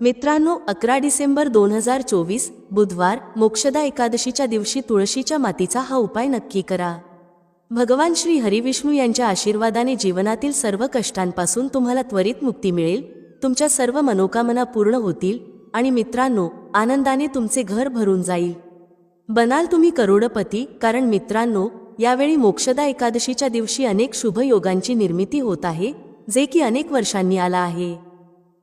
मित्रांनो, 11 डिसेंबर 2024 बुधवार मोक्षदा एकादशीच्या दिवशी तुळशीच्या मातीचा हा उपाय नक्की करा। भगवान श्री हरिविष्णू यांच्या आशीर्वादाने जीवनातील सर्व कष्टांपासून तुम्हाला त्वरित मुक्ती मिळेल, तुमच्या सर्व मनोकामना पूर्ण होतील आणि मित्रांनो, आनंदाने तुमचे घर भरून जाईल। बनाल तुम्ही करोडपती। कारण मित्रांनो, यावेळी मोक्षदा एकादशीच्या दिवशी अनेक शुभ योगांची निर्मिती होत आहे, जे की अनेक वर्षांनी आला आहे।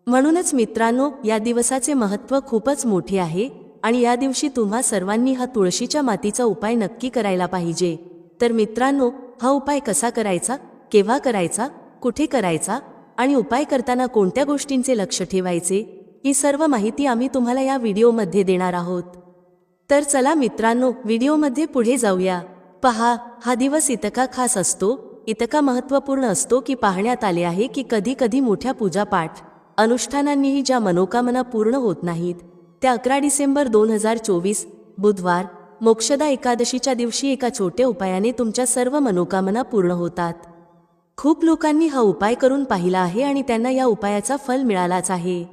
म्हणूनच मित्रांनो, या दिवसाचे महत्त्व खूपच मोठे आहे आणि या दिवशी तुम्हा सर्वांनी हा तुळशीच्या मातीचा उपाय नक्की करायला पाहिजे। तर मित्रांनो, हा उपाय कसा करायचा, केव्हा करायचा, कुठे करायचा आणि उपाय करताना कोणत्या गोष्टींचे लक्ष ठेवायचे, ही सर्व माहिती आम्ही तुम्हाला या व्हिडिओमध्ये देणार आहोत। तर चला मित्रांनो, व्हिडिओमध्ये पुढे जाऊया। पहा, हा दिवस इतका खास असतो, इतका महत्त्वपूर्ण असतो की पाहण्यात आले आहे की कधी कधी मोठ्या पूजापाठ अनुष्ठानांनीही ज्या मनोकामना पूर्ण होत नाहीत, त्या 11 डिसेंबर 2024 बुधवार मोक्षदा एकादशीच्या दिवशी एका छोट्या उपायाने तुमच्या सर्व मनोकामना पूर्ण होतात। खूप लोकांनी हा उपाय करून पाहिला आहे आणि त्यांना या उपायाचा फल मिळालाच आहे।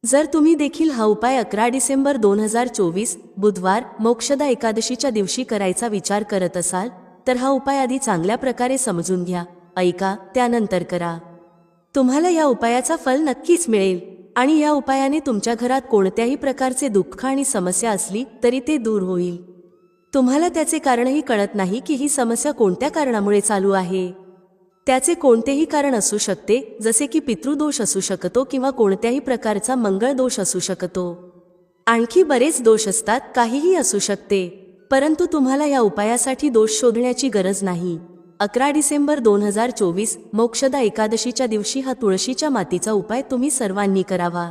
जर तुम्ही देखील हा उपाय 11 डिसेंबर 2024 बुधवार मोक्षदा एकादशीच्या दिवशी करायचा विचार करत असाल, तर हा उपाय आधी चांगल्या प्रकारे समजून घ्या, ऐका, त्यानंतर करा। तुम्हाला या उपायाचा फल नक्कीच मिळेल आणि या उपायाने तुमच्या घरात कोणत्याही प्रकारचे दुःख आणि समस्या असली तरी ते दूर होईल। तुम्हाला त्याचे कारणही कळत नाही की ही समस्या कोणत्या कारणामुळे चालू आहे। त्याचे कोणतेही कारण असू शकते, जसे की पितृदोष असू शकतो किंवा कोणत्याही प्रकारचा मंगळ दोष असू शकतो। आणखी बरेच दोष असतात, काहीही असू शकते, परंतु तुम्हाला या उपायासाठी दोष शोधण्याची गरज नाही। 11 डिसेंबर 2024 मोक्षदा एकादशीच्या दिवशी हा तुळशीच्या मातीचा उपाय तुम्ही सर्वांनी करावा।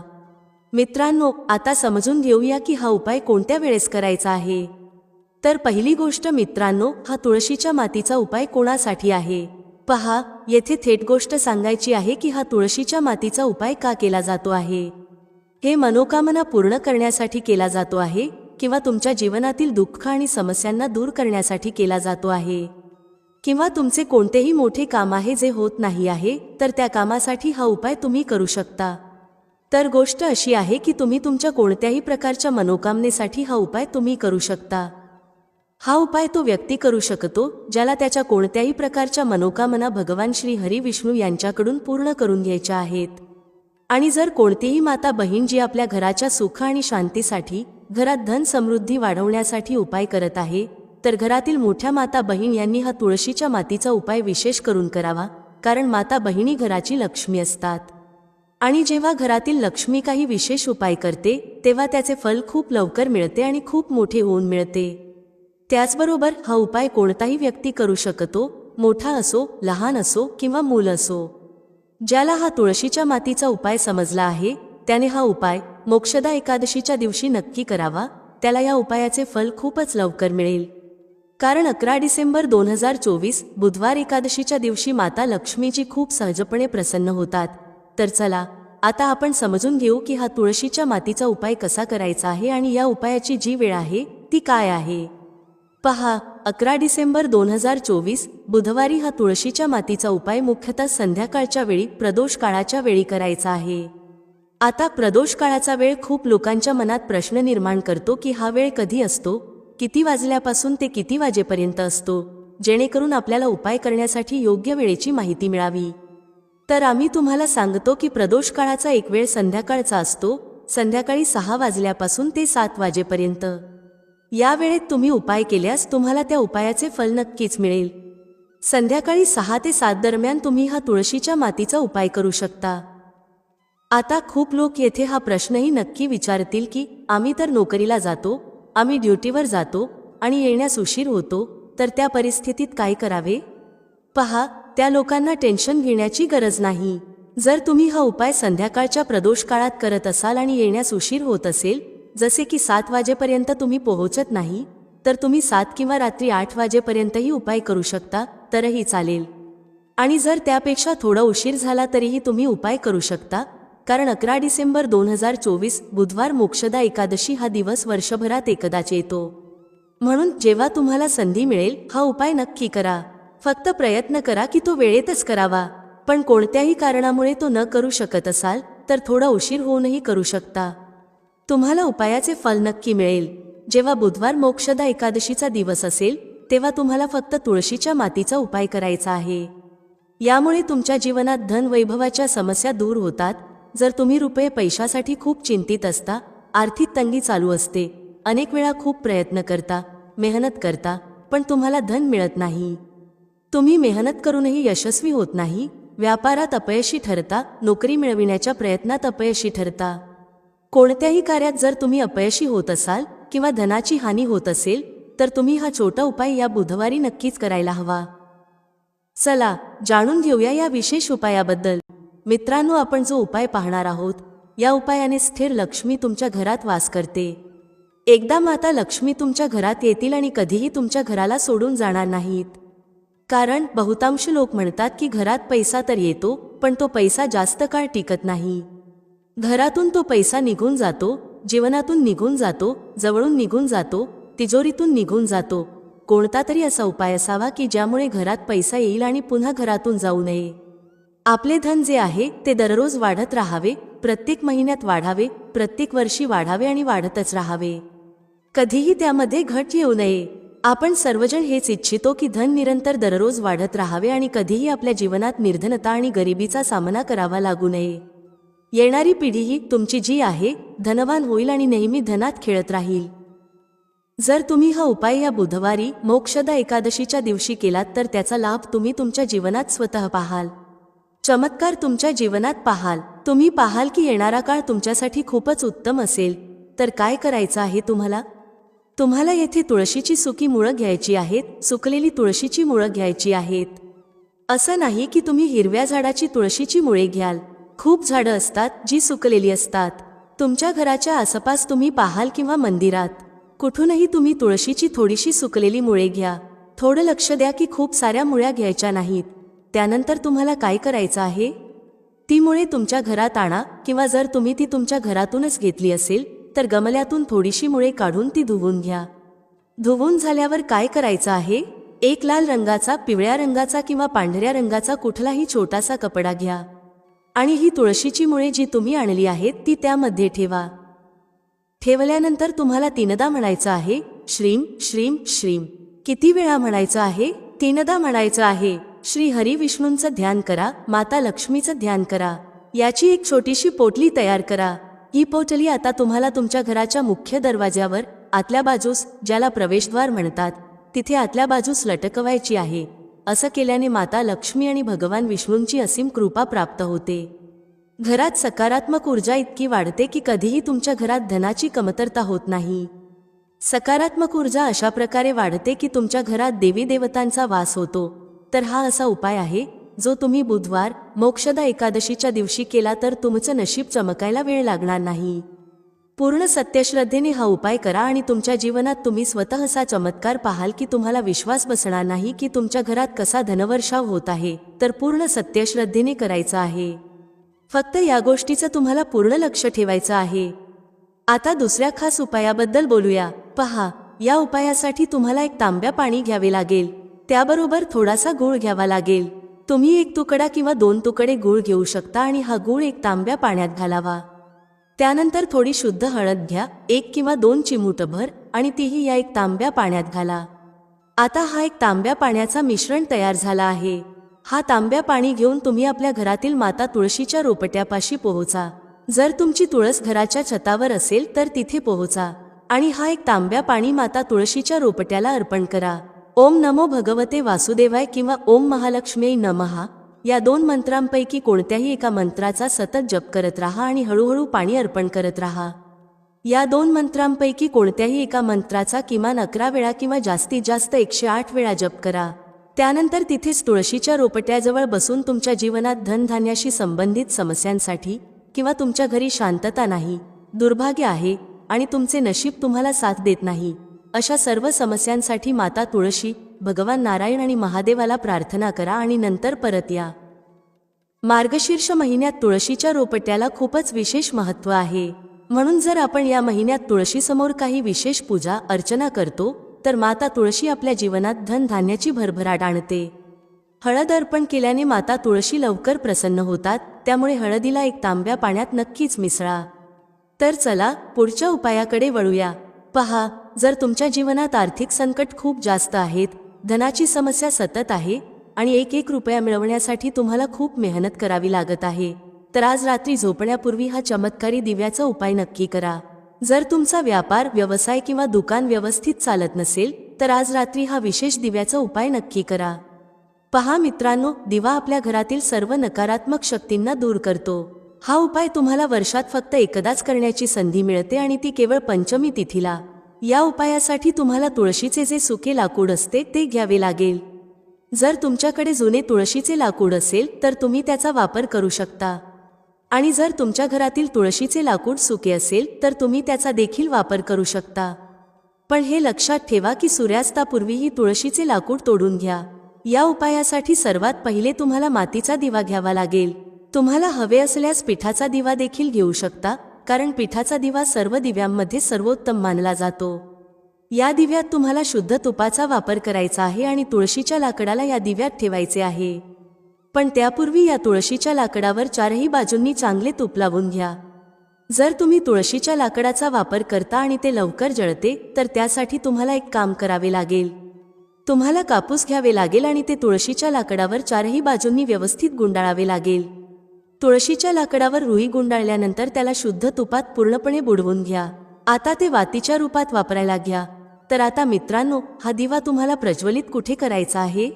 मित्रांनो, आता समजून घेऊया की हा उपाय कोणत्या वेळेस करायचा आहे। तर पहिली गोष्ट मित्रांनो, हा तुळशीच्या मातीचा उपाय कोणासाठी आहे। पहा, येथे थेट गोष्ट सांगायची आहे की हा तुळशीच्या मातीचा उपाय का केला जातो आहे। हे मनोकामना पूर्ण करण्यासाठी केला जातो आहे किंवा तुमच्या जीवनातील दुःख आणि समस्यांना दूर करण्यासाठी केला जातो आहे, किंवा तुमचे कोणतेही मोठे काम आहे जे होत नाही आहे, तर त्या कामासाठी हा उपाय तुम्ही करू शकता। तर गोष्ट अशी आहे की तुम्ही तुमच्या कोणत्याही प्रकारच्या मनोकामनेसाठी हा उपाय तुम्ही करू शकता। हा उपाय तो व्यक्ती करू शकतो ज्याला त्याच्या कोणत्याही प्रकारच्या मनोकामना भगवान श्री हरिविष्णू यांच्याकडून पूर्ण करून घ्यायच्या आहेत। आणि जर कोणतीही माता बहीण जी आपल्या घराच्या सुख आणि शांतीसाठी, घरात धन समृद्धी वाढवण्यासाठी उपाय करत आहे, तर घरातील मोठ्या माता बहीण यांनी हा तुळशीच्या मातीचा उपाय विशेष करून करावा, कारण माता बहिणी घराची लक्ष्मी असतात आणि जेव्हा घरातील लक्ष्मी काही विशेष उपाय करते, तेव्हा त्याचे फल खूप लवकर मिळते आणि खूप मोठे होऊन मिळते। त्याचबरोबर हा उपाय कोणताही व्यक्ती करू शकतो, मोठा असो, लहान असो किंवा मूल असो। ज्याला हा तुळशीच्या मातीचा उपाय समजला आहे, त्याने हा उपाय मोक्षदा एकादशीच्या दिवशी नक्की करावा, त्याला या उपायाचे फल खूपच लवकर मिळेल। कारण 11 डिसेंबर 2024 बुधवार एकादशीच्या दिवशी माता लक्ष्मीजी खूप सहजपणे प्रसन्न होतात। तर चला, आता आपण समजून घेऊ की हा तुळशीच्या मातीचा उपाय कसा करायचा आहे आणि या उपायाची जी वेळ आहे ती काय आहे। पहा, 11 डिसेंबर 2024 बुधवारी हा तुळशीच्या मातीचा उपाय मुख्यतः संध्याकाळच्या वेळी, प्रदोष काळाच्या वेळी करायचा आहे। आता प्रदोष काळाचा वेळ खूप लोकांच्या मनात प्रश्न निर्माण करतो की हा वेळ कधी असतो, किती वाजल्यापासून ते किती वाजेपर्यंत असतो, जेणेकरून आपल्याला उपाय करण्यासाठी योग्य वेळेची माहिती मिळावी। तर आम्ही तुम्हाला सांगतो की प्रदोष काळाचा एक वेळ संध्याकाळचा असतो, संध्याकाळी 6 वाजल्यापासून ते 7 वाजेपर्यंत। या वेळेत तुम्ही उपाय केल्यास तुम्हाला त्या उपायाचे फल नक्कीच मिळेल। संध्याकाळी 6 ते 7 दरम्यान तुम्ही हा तुळशीच्या मातीचा उपाय करू शकता। आता खूप लोक येथे हा प्रश्नही नक्की विचारतील की आम्ही तर नोकरीला जातो, आम्ही ड्युटीवर जातो आणि येण्यास उशीर होतो, तर त्या परिस्थितीत काय करावे। पहा, त्या लोकांना टेन्शन घेण्याची गरज नाही। जर तुम्ही हा उपाय संध्याकाळच्या प्रदोष काळात करत असाल आणि येण्यास उशीर होत असेल, जसे की 7 वाजेपर्यंत तुम्ही पोहोचत नाही, तर तुम्ही 7 किंवा रात्री 8 वाजेपर्यंतही उपाय करू शकता, तरही चालेल। आणि जर त्यापेक्षा थोडा उशीर झाला तरीही तुम्ही उपाय करू शकता, कारण 11 डिसेंबर 2024 बुधवार मोक्षदा एकादशी हा दिवस वर्षभरात एकदाच येतो। म्हणून जेव्हा तुम्हाला संधी मिळेल, हा उपाय नक्की करा। फक्त प्रयत्न करा की तो वेळेतच करावा। पण कोणत्याही कारणामुळे तो न करू शकत असाल, तर थोडा उशीर होऊनही करू शकता. तुम्हाला उपायाचे फल नक्की मिळेल. जेव्हा बुधवार मोक्षदा एकादशीचा दिवस असेल तेव्हा तुम्हाला फक्त तुळशीच्या मातीचा उपाय करायचा आहे. यामुळे तुमच्या जीवनात धन वैभवाच्या समस्या दूर होतात. जर तुम्ही रुपये पैशासाठी खूप चिंतित असता, आर्थिक तंगी चालू असते, अनेक वेळा खूप प्रयत्न करता, मेहनत करता, पण तुम्हाला धन मिळत नाही, तुम्ही मेहनत करूनही यशस्वी होत नाही, व्यापारात अपयशी ठरता, नोकरी मिळविण्याच्या प्रयत्नात अपयशी ठरता, कोणत्याही कार्यात जर तुम्ही अपयशी होत असाल किंवा धनाची हानी होत असेल तर तुम्ही हा छोटा उपाय या बुधवारी नक्कीच करायला हवा. चला जाणून घेऊया या विशेष उपायाबद्दल. मित्रांनो, आपण जो उपाय पाहणार आहोत या उपायाने स्थिर लक्ष्मी तुमच्या घरात वास करते. एकदा माता लक्ष्मी तुमच्या घरात येतील आणि कधीही तुमच्या घराला सोडून जाणार नाहीत. कारण बहुतांश लोक म्हणतात की घरात पैसा तर येतो पण तो पैसा जास्त काळ टिकत नाही. घरातून तो पैसा निघून जातो, जीवनातून निघून जातो, जवळून निघून जातो, तिजोरीतून निघून जातो. कोणता तरी असा उपाय असावा की ज्यामुळे घरात पैसा येईल आणि पुन्हा घरातून जाऊ नये. आपले धन जे आहे ते दररोज वाढत राहावे, प्रत्येक महिन्यात वाढावे, प्रत्येक वर्षी वाढावे आणि वाढतच राहावे. कधीही त्यामध्ये घट येऊ नये. आपण सर्वजण हेच इच्छितो की धन निरंतर दररोज वाढत राहावे आणि कधीही आपल्या जीवनात निर्धनता आणि गरिबीचा सामना करावा लागू नये. येणारी पिढीही तुमची जी आहे धनवान होईल आणि नेहमी धनात खेळत राहील. जर तुम्ही हा उपाय या बुधवारी मोक्षदा एकादशीच्या दिवशी केलात तर त्याचा लाभ तुम्ही तुमच्या जीवनात स्वतः पाहाल. चमत्कार तुमच्या जीवनात पाहाल. तुम्ही पाहाल की येणारा काळ तुमच्यासाठी खूपच उत्तम असेल. तर काय करायचं आहे तुम्हाला येथे तुळशीची सुकी मुळं घ्यायची आहेत, सुकलेली तुळशीची मुळं घ्यायची आहेत. असं नाही की तुम्ही हिरव्या झाडाची तुळशीची मुळे घ्याल. खूप झाडं असतात जी सुकलेली असतात. तुमच्या घराच्या आसपास तुम्ही पाहाल किंवा मंदिरात कुठूनही तुम्ही तुळशीची थोडीशी सुकलेली मुळे घ्या. थोडं लक्ष द्या की खूप साऱ्या मुळ्या घ्यायच्या नाहीत. त्यानंतर तुम्हाला काय करायचं आहे, ती मुळे तुमच्या घरात आणा किंवा जर तुम्ही ती तुमच्या घरातूनच घेतली असेल तर गमल्यातून थोडीशी मुळे काढून ती धुवून घ्या. धुवून झाल्यावर काय करायचं आहे, एक लाल रंगाचा, पिवळ्या रंगाचा किंवा पांढऱ्या रंगाचा कुठलाही छोटासा कपडा घ्या आणि ही तुळशीची मुळे जी तुम्ही आणली आहेत ती त्यामध्ये ठेवा. ठेवल्यानंतर तुम्हाला तीनदा म्हणायचं आहे श्रीम श्रीम श्रीम. किती वेळा म्हणायचं आहे, तीनदा म्हणायचं आहे. श्री हरी विष्णूंचं ध्यान करा, माता लक्ष्मीचं ध्यान करा. याची एक छोटीशी पोटली तयार करा. ही पोटली आता तुम्हाला तुमच्या घराच्या मुख्य दरवाज्यावर आतल्या बाजूस, ज्याला प्रवेशद्वार म्हणतात, तिथे आतल्या बाजूस लटकवायची आहे. असं केल्याने माता लक्ष्मी आणि भगवान विष्णूंची असीम कृपा प्राप्त होते. घरात सकारात्मक ऊर्जा इतकी वाढते की कधीही तुमच्या घरात धनाची कमतरता होत नाही. सकारात्मक ऊर्जा अशा प्रकारे वाढते की तुमच्या घरात देवी देवतांचा वास होतो. तर हा असा उपाय आहे जो तुम्ही बुधवार मोक्षदा एकादशीच्या दिवशी केला तर तुमचं नशीब चमकायला वेळ लागणार नाही. पूर्ण सत्यश्रद्धेने हा उपाय करा आणि तुमच्या जीवनात तुम्ही स्वतःचा चमत्कार पाहाल की तुम्हाला विश्वास बसणार नाही की तुमच्या घरात कसा धनवर्षाव होत आहे. तर पूर्ण सत्यश्रद्धेने करायचं आहे. फक्त या गोष्टीचं तुम्हाला पूर्ण लक्ष ठेवायचं आहे. आता दुसऱ्या खास उपायाबद्दल बोलूया. पहा, या उपायासाठी तुम्हाला एक तांब्या पाणी घ्यावे लागेल. त्याबरोबर थोडासा गूळ घ्यावा लागेल. तुम्ही एक तुकडा किंवा 2 तुकडे गूळ घेऊ शकता आणि हा गूळ एक तांब्या पाण्यात घालावा. त्यानंतर थोडी शुद्ध हळद घ्या, 1 किंवा 2 चिमूटभर, आणि तीही या एक तांब्या पाण्यात घाला. आता हा एक तांब्या पाण्याचा मिश्रण तयार झाला आहे. हा तांब्या पाणी घेऊन तुम्ही आपल्या घरातील माता तुळशीच्या रोपट्यापाशी पोहोचा. जर तुमची तुळस घराच्या छतावर असेल तर तिथे पोहोचा आणि हा एक तांब्या पाणी माता तुळशीच्या रोपट्याला अर्पण करा. ओम नमो भगवते वासुदेवाय किंवा ओम महालक्ष्म्यै नमः या 2 मंत्रांपैकी कोणत्याही एका मंत्राचा सतत जप करत राहा आणि हळूहळू पाणी अर्पण करत राहा. या 2 मंत्रांपैकी कोणत्याही एका मंत्राचा किमान 11 वेळा किंवा जास्तीत जास्त 108 वेळा जप करा. त्यानंतर तिथेच तुळशीच्या रोपट्याजवळ बसून तुमच्या जीवनात धनधान्याशी संबंधित समस्यांसाठी किंवा तुमच्या घरी शांतता नाही, दुर्भाग्य आहे आणि तुमचे नशीब तुम्हाला साथ देत नाही, अशा सर्व समस्यांसाठी माता तुळशी, भगवान नारायण आणि महादेवाला प्रार्थना करा आणि नंतर परत या. मार्गशीर्ष महिन्यात तुळशीच्या रोपट्याला खूपच विशेष महत्त्व आहे. म्हणून जर आपण या महिन्यात तुळशीसमोर काही विशेष पूजा अर्चना करतो तर माता तुळशी आपल्या जीवनात धनधान्याची भरभराट आणते. हळद अर्पण केल्याने माता तुळशी लवकर प्रसन्न होतात, त्यामुळे हळदीला एक तांब्या पाण्यात नक्कीच मिसळा. तर चला पुढच्या उपायाकडे वळूया. पहा, जर तुमच्या जीवनात आर्थिक संकट खूप जास्त आहेत, धनाची समस्या सतत आहे आणि एक रुपया मिळवण्यासाठी तुम्हाला खूप मेहनत करावी लागत आहे, तर आज रात्री झोपण्यापूर्वी हा चमत्कारी दिव्याचा उपाय नक्की करा. जर तुमचा व्यापार, व्यवसाय किंवा दुकान व्यवस्थित चालत नसेल, तर आज रात्री हा विशेष दिव्याचा उपाय नक्की करा. पहा मित्रांनो, दिवा आपल्या घरातील सर्व नकारात्मक शक्तींना दूर करतो. हा उपाय तुम्हाला वर्षात फक्त एकदाच करण्याची संधी मिळते आणि ती केवळ पंचमी तिथीला. या उपायासाठी तुम्हाला तुळशीचे जे सुके लाकूड असते ते घ्यावे लागेल. जर तुमच्याकडे जुने तुळशीचे लाकूड असेल तर तुम्ही त्याचा वापर करू शकता, आणि जर तुमच्या घरातील तुळशीचे लाकूड सुके असेल तर तुम्ही त्याचा देखील वापर करू शकता. पण हे लक्षात ठेवा की सूर्यास्तापूर्वी ही तुळशीचे लाकूड तोडून घ्या. या उपायासाठी सर्वात पहिले तुम्हाला मातीचा दिवा घ्यावा लागेल. तुम्हाला हवे असल्यास पिठाचा दिवा देखील घेऊ शकता, कारण पिठाचा दिवा सर्व दिव्यांमध्ये सर्वोत्तम मानला जातो. या दिव्यात तुम्हाला शुद्ध तुपाचा वापर करायचा आहे आणि तुळशीच्या लाकडाला या दिव्यात ठेवायचे आहे. पण त्यापूर्वी या तुळशीच्या लाकडावर चारही बाजूंनी चांगले तूप लावून घ्या. जर तुम्ही तुळशीच्या लाकडाचा वापर करता आणि ते लवकर जळते, तर त्यासाठी तुम्हाला एक काम करावे लागेल. तुम्हाला कापूस घ्यावे लागेल आणि ते तुळशीच्या लाकडावर चारही बाजूंनी व्यवस्थित गुंडाळावे लागेल. तुळशीच्या लाकडावर रुई गुंडाळल्यानंतर त्याला शुद्ध तुपात पूर्णपणे बुडवून घ्या. आता ते वातीच्या रूपात वापरायला घ्या. तर आता मित्रांनो, हा दिवा तुम्हाला प्रज्वलित कुठे करायचा आहे?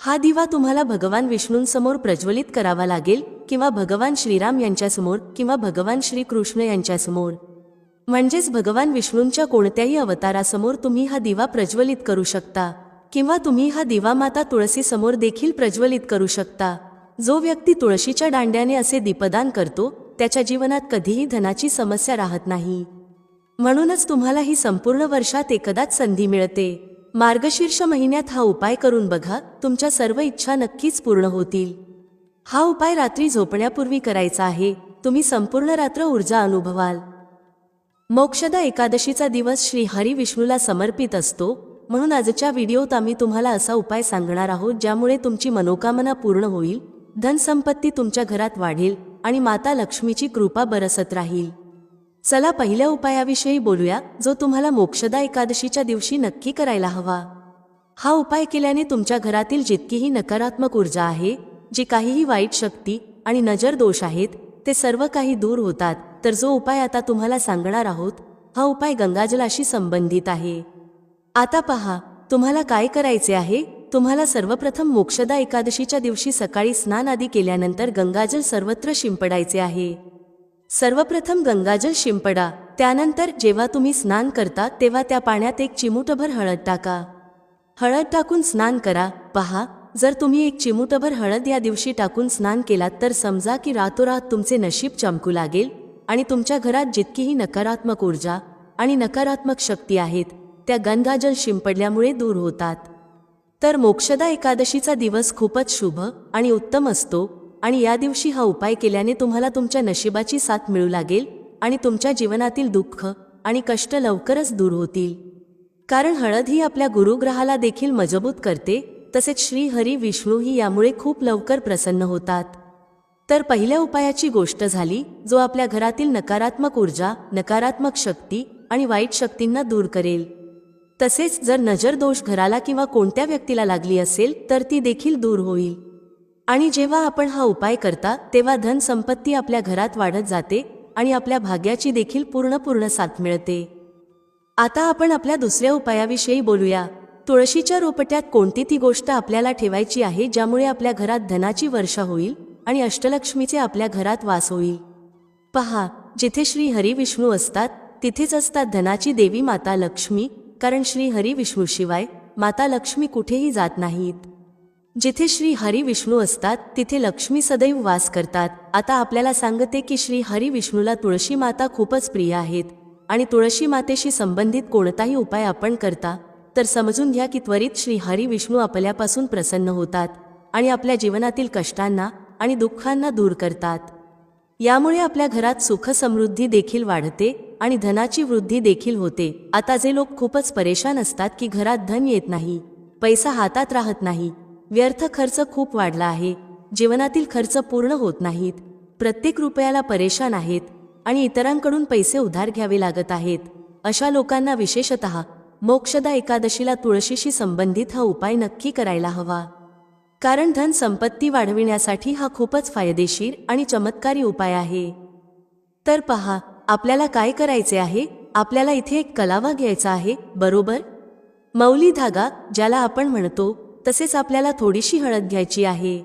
हा दिवा तुम्हाला भगवान विष्णूंसमोर प्रज्वलित करावा लागेल, किंवा भगवान श्रीराम यांच्यासमोर, किंवा भगवान श्रीकृष्ण यांच्यासमोर. म्हणजेच भगवान विष्णूंच्या कोणत्याही अवतारासमोर तुम्ही हा दिवा प्रज्वलित करू शकता, किंवा तुम्ही हा दिवा माता तुळसी समोर देखील प्रज्वलित करू शकता. जो व्यक्ती तुळशीच्या दांड्याने असे दीपदान करतो, त्याच्या जीवनात कधीही धनाची समस्या राहत नाही. म्हणूनच तुम्हाला ही संपूर्ण वर्षात एकदाच संधी मिळते. मार्गशीर्ष महिन्यात हा उपाय करून बघा, तुमच्या सर्व इच्छा नक्कीच पूर्ण होतील. हा उपाय रात्री झोपण्यापूर्वी करायचा आहे. तुम्ही संपूर्ण रात्र ऊर्जा अनुभवाल. मोक्षदा एकादशीचा दिवस श्री हरी विष्णूला समर्पित असतो, म्हणून आजच्या व्हिडिओत आम्ही तुम्हाला असा उपाय सांगणार आहोत ज्यामुळे तुमची मनोकामना पूर्ण होईल, धनसंपत्ती तुमच्या घरात वाढेल आणि माता लक्ष्मीची कृपा बरसत राहील. चला पहिल्या उपायाविषयी बोलूया, जो तुम्हाला मोक्षदा एकादशीच्या दिवशी नक्की करायला हवा. हा उपाय केल्याने तुमच्या घरातील जितकीही नकारात्मक ऊर्जा आहे, जी काहीही वाईट शक्ती आणि नजर दोष आहेत, ते सर्व काही दूर होतात. तर जो उपाय आता तुम्हाला सांगणार आहोत, हा उपाय गंगाजलाशी संबंधित आहे. आता पहा, तुम्हाला काय करायचे आहे. तुम्हाला सर्वप्रथम मोक्षदा एकादशीच्या दिवशी सकाळी स्नान आदी केल्यानंतर गंगाजल सर्वत्र शिंपडायचे आहे. सर्वप्रथम गंगाजल शिंपडा. त्यानंतर जेव्हा तुम्ही स्नान करता तेव्हा त्या पाण्यात एक चिमूटभर हळद टाका. हळद टाकून स्नान करा. पहा, जर तुम्ही एक चिमूटभर हळद या दिवशी टाकून स्नान केलात तर समजा की रातोरात तुमचे नशीब चमकू लागेल आणि तुमच्या घरात जितकीही नकारात्मक ऊर्जा आणि नकारात्मक शक्ती आहेत, त्या गंगाजल शिंपडल्यामुळे दूर होतात. तर मोक्षदा एकादशीचा दिवस खूपच शुभ आणि उत्तम असतो आणि या दिवशी हा उपाय केल्याने तुम्हाला तुमच्या नशिबाची साथ मिळू लागेल आणि तुमच्या जीवनातील दुःख आणि कष्ट लवकरच दूर होतील. कारण हळद ही आपल्या गुरुग्रहाला देखील मजबूत करते, तसेच श्री हरी विष्णूही यामुळे खूप लवकर प्रसन्न होतात. तर पहिल्या उपायाची गोष्ट झाली, जो आपल्या घरातील नकारात्मक ऊर्जा, नकारात्मक शक्ती आणि वाईट शक्तींना दूर करेल. तसेच जर नजर दोष घराला किंवा कोणत्या व्यक्तीला लागली असेल तर ती देखील दूर होईल. आणि जेव्हा आपण हा उपाय करता तेव्हा धन संपत्ती आपल्या घरात वाढत जाते आणि आपल्या भाग्याची देखील पूर्ण साथ मिळते. आता आपण आपल्या दुसऱ्या उपायाविषयी बोलूया. तुळशीच्या रोपट्यात कोणती ती गोष्ट आपल्याला ठेवायची आहे ज्यामुळे आपल्या घरात धनाची वर्षा होईल आणि अष्टलक्ष्मीचे आपल्या घरात वास होईल. पहा, जिथे श्री हरी विष्णू असतात तिथेच असतात धनाची देवी माता लक्ष्मी, कारण श्री हरी विष्णूशिवाय माता लक्ष्मी कुठेही जात नाहीत. जिथे श्री हरी विष्णू असतात तिथे लक्ष्मी सदैव वास करतात. आता आपल्याला सांगते की श्री हरी विष्णूला तुळशी माता खूपच प्रिय आहेत आणि तुळशी मातेशी संबंधित कोणताही उपाय आपण करता तर समजून घ्या की त्वरित श्री हरी विष्णू आपल्यापासून प्रसन्न होतात आणि आपल्या जीवनातील कष्टांना आणि दुःखांना दूर करतात. यामुळे आपल्या घरात सुख समृद्धी देखील वाढते आणि धनाची वृद्धी देखील होते. आता जे लोक खूपच परेशान असतात की घरात धन येत नाही, पैसा हातात राहत नाही, व्यर्थ खर्च खूप वाढला आहे. जीवनातील खर्च पूर्ण होत नाहीत. प्रत्येक रुपयाला परेशान आहेत आणि इतरांकडून पैसे उधार घ्यावे लागत आहेत. अशा लोकांना विशेषतः मोक्षदा एकादशीला तुळशीशी संबंधित हा उपाय नक्की करायला हवा. कारण धन संपत्ती वाढविण्यासाठी हा खूपच फायदेशीर आणि चमत्कारी उपाय आहे. तर पहा, आपल्याला काय करायचे आहे. आपल्याला इथे एक कलावा घ्यायचा आहे, बरोबर? मौली धागा ज्याला आपण म्हणतो, तसेच आपल्याला थोडीशी हळद घ्यायची आहे.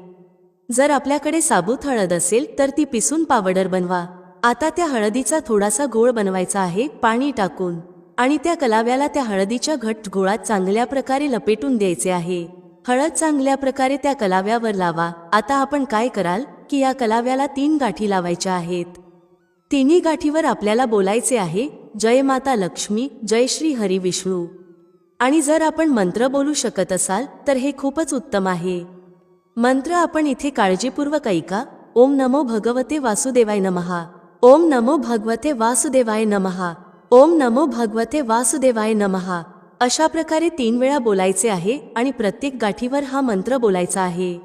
जर आपल्याकडे साबूत हळद असेल तर ती पिसून पावडर बनवा. आता त्या हळदीचा थोडासा घोळ बनवायचा आहे पाणी टाकून, आणि त्या कलाव्याला त्या हळदीच्या घट्ट घोळात चांगल्या प्रकारे लपेटून द्यायचे आहे. हळद चांगल्या प्रकारे त्या कलाव्यावर लावा. आता आपण काय कराल की या कलाव्याला 3 गाठी लावायच्या आहेत. तिन्ही गाठीवर आपल्याला बोलायचे आहे, जय माता लक्ष्मी, जय श्री हरी विष्णू. आणि जर आपण मंत्र बोलू शकत असाल तर हे खूपच उत्तम आहे. मंत्र आपण इथे काळजीपूर्वक ऐका. ओम नमो भगवते वासुदेवाय नमः. ओम नमो भगवते वासुदेवाय नमः. ओम नमो भगवते वासुदेवाय नमः. अशा प्रकारे 3 वेळा बोलायचे आहे आणि प्रत्येक गाठीवर हा मंत्र बोलायचा आहे.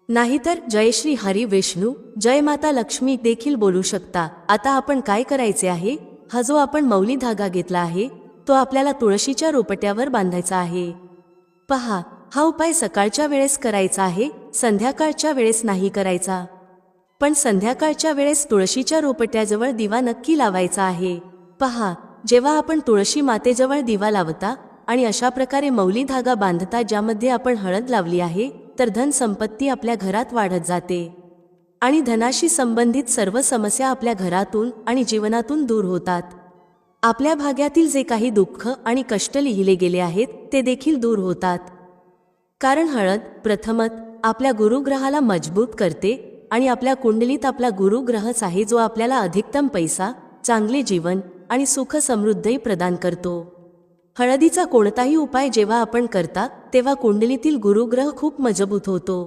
नाहीतर जय श्री हरी विष्णू, जय माता लक्ष्मी देखील बोलू शकता. आता आपण काय करायचे आहे, हा जो आपण मौली धागा घेतला आहे तो आपल्याला तुळशीच्या रोपट्यावर बांधायचा आहे. पहा, हा उपाय सकाळच्या वेळेस करायचा आहे, संध्याकाळच्या वेळेस नाही करायचा. पण संध्याकाळच्या वेळेस तुळशीच्या रोपट्याजवळ दिवा नक्की लावायचा आहे. पहा, जेव्हा आपण तुळशी मातेजवळ दिवा लावता आणि अशा प्रकारे मौली धागा बांधता ज्यामध्ये आपण हळद लावली आहे, तर धन संपत्ती आपल्या घरात वाढत जाते आणि धनाशी संबंधित सर्व समस्या आपल्या घरातून आणि जीवनातून दूर होतात. आपल्या भाग्यातील जे काही दुःख आणि कष्ट लिहिले गेले आहेत ते देखील दूर होतात. कारण हळद प्रथमत आपल्या गुरुग्रहाला मजबूत करते आणि आपल्या कुंडलीत आपला गुरुग्रहच आहे जो आपल्याला अधिकतम पैसा, चांगले जीवन आणि सुख समृद्धी प्रदान करतो. हळदीचा कोणताही उपाय जेव्हा आपण करता तेव्हा कुंडलीतील गुरुग्रह खूप मजबूत होतो.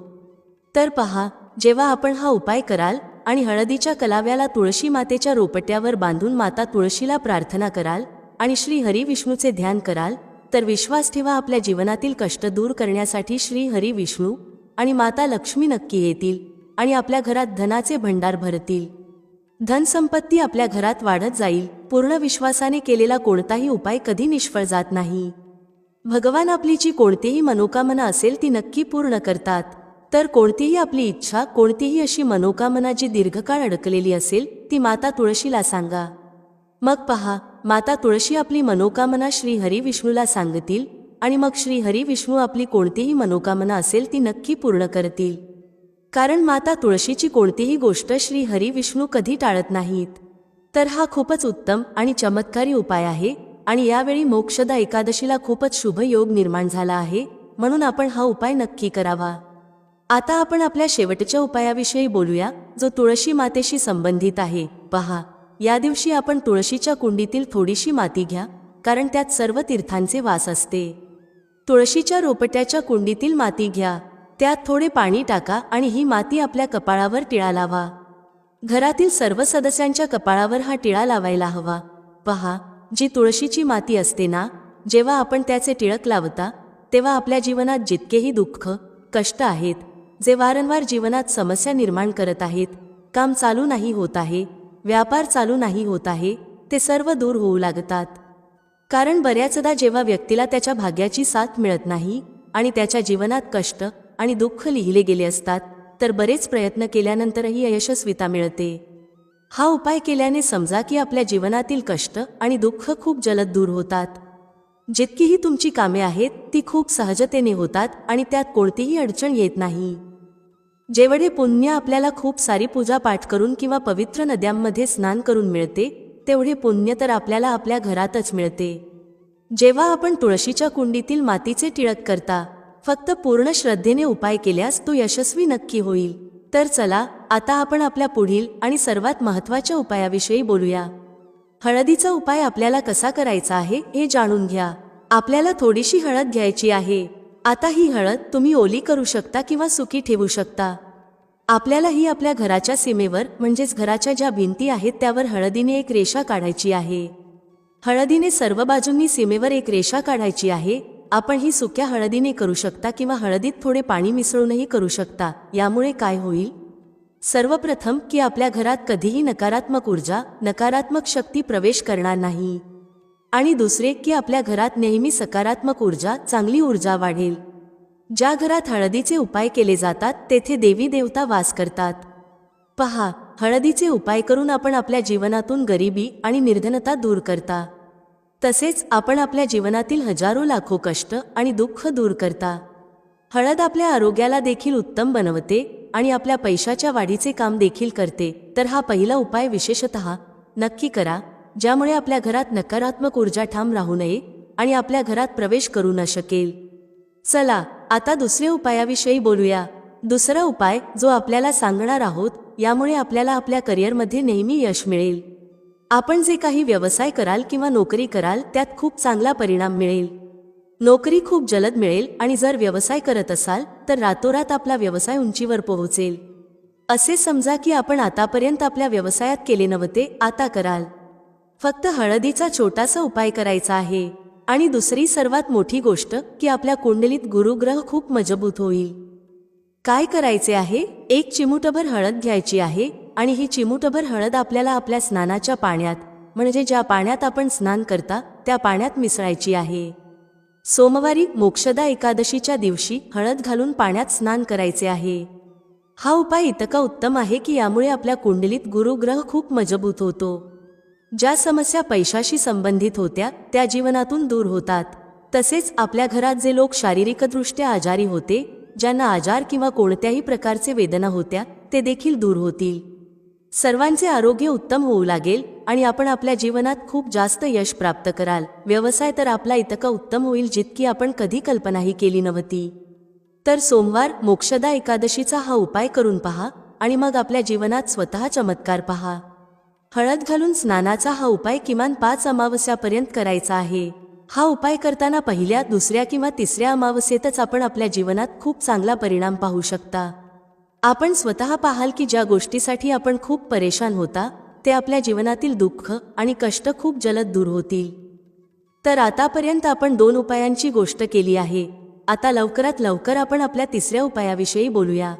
तर पहा, जेव्हा आपण हा उपाय कराल आणि हळदीच्या कलाव्याला तुळशी मातेच्या रोपट्यावर बांधून माता तुळशीला प्रार्थना कराल आणि श्री हरी विष्णूचे ध्यान कराल, तर विश्वास ठेवा आपल्या जीवनातील कष्ट दूर करण्यासाठी श्री हरी विष्णू आणि माता लक्ष्मी नक्की येतील आणि आपल्या घरात धनाचे भंडार भरतील. धनसंपत्ती आपल्या घरात वाढत जाईल. पूर्ण विश्वासाने केलेला कोणताही उपाय कधी निष्फळ जात नाही. भगवान आपली जी कोणतीही मनोकामना असेल ती नक्की पूर्ण करतात. तर कोणतीही आपली इच्छा, कोणतीही अशी मनोकामना जी दीर्घकाळ अडकलेली असेल ती माता तुळशीला सांगा. मग पहा, माता तुळशी आपली मनोकामना श्री हरी विष्णूला सांगतील आणि मग श्री हरी विष्णू आपली कोणतीही मनोकामना असेल ती नक्की पूर्ण करतील. कारण माता तुळशीची कोणतीही गोष्ट श्री हरी विष्णू कधी टाळत नाहीत. तर हा खूपच उत्तम आणि चमत्कारी उपाय आहे आणि यावेळी मोक्षदा एकादशीला खूपच शुभ योग निर्माण झाला आहे, म्हणून आपण हा उपाय नक्की करावा. आता आपण आपल्या शेवटच्या उपायाविषयी बोलूया, जो तुळशी मातेशी संबंधित आहे. पहा, या दिवशी आपण तुळशीच्या कुंडीतील थोडीशी माती घ्या, कारण त्यात सर्व तीर्थांचे वास असते. तुळशीच्या रोपट्याच्या कुंडीतील माती घ्या, त्यात थोडे पाणी टाका आणि ही माती आपल्या कपाळावर टिळा लावा. घरातील सर्व सदस्यांच्या कपाळावर हा टिळा लावायला हवा. पहा, जी तुळशीची माती असते ना, जेव्हा आपण त्याचे टिळक लावता तेव्हा आपल्या जीवनात जितकेही दुःख, कष्ट आहेत, जे वारंवार जीवनात समस्या निर्माण करत आहेत, काम चालू नाही होत आहे, व्यापार चालू नाही होत आहे, ते सर्व दूर होऊ लागतात. कारण बऱ्याचदा जेव्हा व्यक्तीला त्याच्या भाग्याची साथ मिळत नाही आणि त्याच्या जीवनात कष्ट आणि दुःख लिहिले गेले असतात, तर बरेच प्रयत्न केल्यानंतरही यशस्वीता मिळते. हा उपाय केल्याने समजा की आपल्या जीवनातील कष्ट आणि दुःख खूप जलद दूर होतात. जितकीही तुमची कामे आहेत ती खूप सहजतेने होतात आणि त्यात कोणतीही अडचण येत नाही. जेवढे पुण्य आपल्याला खूप सारी पूजा पाठ करून किंवा पवित्र नद्यांमध्ये स्नान करून मिळते, तेवढे पुण्य तर आपल्याला आपल्या घरातच मिळते. जेव्हा आपण तुळशीच्या कुंडीतील मातीचे टिळक करता, फक्त पूर्ण श्रद्धेने उपाय केल्यास तो यशस्वी नक्की होईल. तर चला, आता आपण आपल्या पुढील आणि सर्वात महत्त्वाच्या उपायाविषयी बोलूया. हळदीचा उपाय आपल्याला कसा करायचा आहे हे जाणून घ्या. आपल्याला थोडीशी हळद घ्यायची आहे. आता ही हळद तुम्ही ओली करू शकता किंवा सुकी ठेवू शकता. आपल्याला ही आपल्या घराच्या सीमेवर म्हणजेच घराच्या ज्या भिंती आहेत त्यावर हळदीने एक रेषा काढायची आहे. हळदीने सर्व बाजूंनी सीमेवर एक रेषा काढायची आहे आपण ही सुक्या हळदीने करू शकता किंवा हळदीत थोडे पाणी मिसळूनही करू शकता. यामुळे काय होईल? सर्वप्रथम की आपल्या घरात कधीही नकारात्मक ऊर्जा, नकारात्मक शक्ती प्रवेश करणार नाही. आणि दुसरे की आपल्या घरात नेहमी सकारात्मक ऊर्जा, चांगली ऊर्जा वाढेल. ज्या घरात हळदीचे उपाय केले जातात तेथे देवी देवता वास करतात. पहा, हळदीचे उपाय करून आपण आपल्या जीवनातून गरिबी आणि निर्धनता दूर करता. तसेच आपण आपल्या जीवनातील हजारो लाखो कष्ट आणि दुःख दूर करता. हळद आपल्या आरोग्याला देखील उत्तम बनवते आणि आपल्या पैशाच्या वाढीचे काम देखील करते. तर हा पहिला उपाय विशेषतः नक्की करा, ज्यामुळे आपल्या घरात नकारात्मक ऊर्जा ठाम राहू नये आणि आपल्या घरात प्रवेश करू न शकेल. चला आता दुसऱ्या उपायाविषयी बोलूया. दुसरा उपाय जो आपल्याला सांगणार आहोत, यामुळे आपल्याला आपल्या करिअरमध्ये नेहमी यश मिळेल. आपण जे काही व्यवसाय कराल किंवा नोकरी कराल त्यात खूप चांगला परिणाम मिळेल. नोकरी खूप जलद मिळेल आणि जर व्यवसाय करत असाल तर रातोरात आपला व्यवसाय उंचीवर पोहोचेल. असे समजा की आपण आतापर्यंत आपल्या व्यवसायात केले नव्हते, आता कराल. फक्त हळदीचा छोटासा उपाय करायचा आहे. आणि दुसरी सर्वात मोठी गोष्ट की आपल्या कुंडलीत गुरुग्रह खूप मजबूत होईल. काय करायचे आहे? एक चिमूटभर हळद घ्यायची आहे आणि ही चिमूटभर हळद आपल्याला आपल्या स्नानाच्या पाण्यात, म्हणजे ज्या पाण्यात आपण स्नान करता त्या पाण्यात मिसळायची आहे. सोमवारी मोक्षदा एकादशीच्या दिवशी हळद घालून पाण्यात स्नान करायचे आहे. हा उपाय इतका उत्तम आहे की यामुळे आपल्या कुंडलीत गुरुग्रह खूप मजबूत होतो. ज्या समस्या पैशाशी संबंधित होत्या त्या जीवनातून दूर होतात. तसेच आपल्या घरात जे लोक शारीरिकदृष्ट्या आजारी होते, ज्यांना आजार किंवा कोणत्याही प्रकारचे वेदना होत्या, ते देखील दूर होतील. सर्वांचे आरोग्य उत्तम होऊ लागेल आणि आपण आपल्या जीवनात खूप जास्त यश प्राप्त कराल. व्यवसाय तर आपला इतका उत्तम होईल जितकी आपण कधी कल्पनाही केली नव्हती. तर सोमवार मोक्षदा एकादशीचा हा उपाय करून पहा आणि मग आपल्या जीवनात स्वतः चमत्कार पहा. हळद घालून स्नानाचा हा उपाय किमान 5 अमावस्यापर्यंत करायचा आहे. हा उपाय करताना पहिल्या, दुसऱ्या किंवा तिसऱ्या अमावस्येतच आपण आपल्या जीवनात खूप चांगला परिणाम पाहू शकता. आपण स्वतः पाहाल की ज्या गोष्टीसाठी आपण खूप परेशान होता ते आपल्या जीवनातील दुःख आणि कष्ट खूप जलद दूर होतील. तर आतापर्यंत आपण 2 उपायांची गोष्ट केली आहे. आता लवकरात लवकर आपण आपल्या तिसऱ्या उपायाविषयी बोलूया.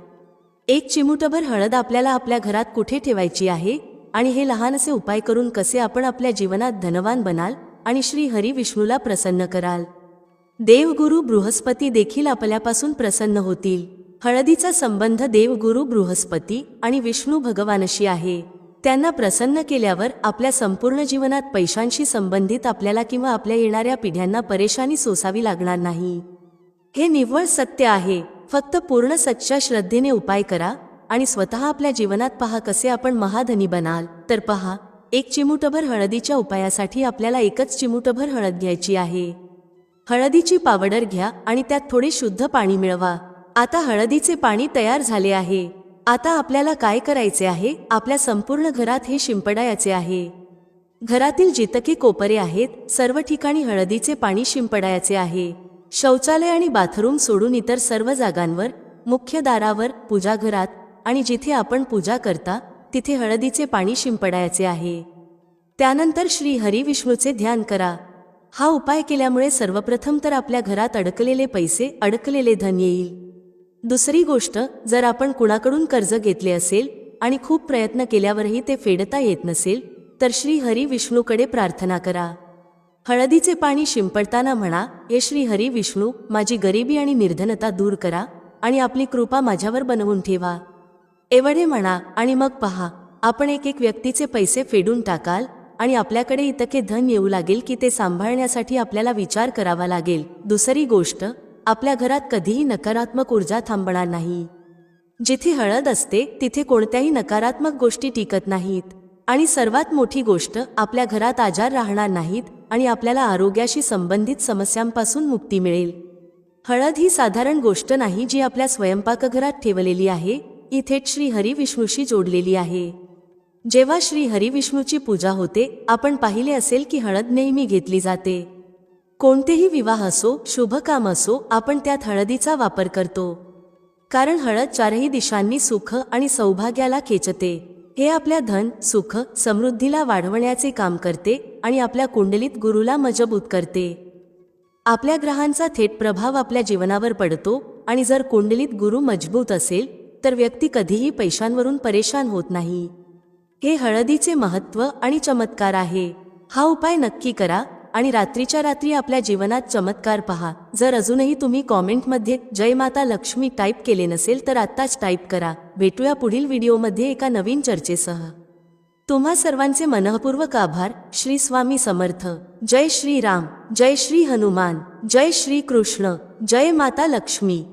एक चिमूटभर हळद आपल्याला आपल्या घरात कुठे ठेवायची आहे आणि हे लहानसे उपाय करून कसे आपण आपल्या जीवनात धनवान बनाल आणि श्री हरी विष्णूला प्रसन्न कराल. देवगुरु बृहस्पती देखील आपल्यापासून प्रसन्न होतील. हळदीचा संबंध देवगुरु बृहस्पती आणि विष्णू भगवानशी आहे. त्यांना प्रसन्न केल्यावर आपल्या संपूर्ण जीवनात पैशांशी संबंधित आपल्याला किंवा आपल्या येणाऱ्या पिढ्यांना परेशानी सोसावी लागणार नाही. हे निव्वळ सत्य आहे. फक्त पूर्ण सच्च्या श्रद्धेने उपाय करा आणि स्वतः आपल्या जीवनात पहा कसे आपण महाधनी बनाल. तर पहा, एक चिमूटभर हळदीच्या उपायासाठी आपल्याला एकच चिमूटभर हळद घ्यायची आहे. हळदीची पावडर घ्या आणि त्यात थोडे शुद्ध पाणी मिळवा. आता हळदीचे पाणी तयार झाले आहे. आता आपल्याला काय करायचे आहे? आपल्या संपूर्ण घरात हे शिंपडायचे आहे. घरातील जितके कोपरे आहेत सर्व ठिकाणी हळदीचे पाणी शिंपडायचे आहे. शौचालय आणि बाथरूम सोडून इतर सर्व जागांवर, मुख्य दारावर, पूजाघरात आणि जिथे आपण पूजा करता तिथे हळदीचे पाणी शिंपडायचे आहे. त्यानंतर श्री हरी विष्णूचे ध्यान करा. हा उपाय केल्यामुळे सर्वप्रथम तर आपल्या घरात अडकलेले पैसे, अडकलेले धन येईल. दुसरी गोष्ट, जर आपण कुणाकडून कर्ज घेतले असेल आणि खूप प्रयत्न केल्यावरही ते फेडता येत नसेल तर श्री हरी विष्णूकडे प्रार्थना करा. हळदीचे पाणी शिंपडताना म्हणा, हे श्री हरी विष्णू, माझी गरिबी आणि निर्धनता दूर करा आणि आपली कृपा माझ्यावर बनवून ठेवा. एवढे म्हणा आणि मग पहा, आपण एक व्यक्तीचे पैसे फेडून टाकाल आणि आपल्याकडे इतके धन येऊ लागेल की ते सांभाळण्यासाठी आपल्याला विचार करावा लागेल. दुसरी गोष्ट, आपल्या घरात कधीही नकारात्मक ऊर्जा थांबणार नाही. जिथे हळद असते तिथे कोणत्याही नकारात्मक गोष्टी टिकत नाहीत. आणि सर्वात मोठी गोष्ट, आपल्या घरात आजार राहणार नाहीत आणि आपल्याला आरोग्याशी संबंधित समस्यांपासून मुक्ती मिळेल. हळद ही साधारण गोष्ट नाही जी आपल्या स्वयंपाकघरात ठेवलेली आहे. ही थेट श्री हरी विष्णूशी जोडलेली आहे. जेव्हा श्री हरी विष्णूची पूजा होते, आपण पाहिले असेल की हळद नेहमी घेतली जाते. कोणतेही विवाह असो, शुभ काम असो, आपण त्यात हळदीचा वापर करतो. कारण हळद चारही दिशांनी सुख आणि सौभाग्याला खेचते. हे आपल्या धन, सुख, समृद्धीला वाढवण्याचे काम करते आणि आपल्या कुंडलीत गुरुला मजबूत करते. आपल्या ग्रहांचा थेट प्रभाव आपल्या जीवनावर पडतो आणि जर कुंडलीत गुरु मजबूत असेल तर व्यक्ती कधीही पैशांवरून परेशान होत नाही. हे हळदीचे महत्त्व आणि चमत्कार आहे. हा उपाय नक्की करा आणि रात्रीच्या रात्री आपल्या जीवनात चमत्कार पहा. जर अजूनही तुम्ही कॉमेंटमध्ये जय माता लक्ष्मी टाईप केले नसेल तर आत्ताच टाईप करा. भेटूया पुढील व्हिडिओमध्ये एका नवीन चर्चेसह. तुम्हा सर्वांचे मनःपूर्वक आभार. श्री स्वामी समर्थ. जय श्री राम, जय श्री हनुमान, जय श्री कृष्ण, जय माता लक्ष्मी.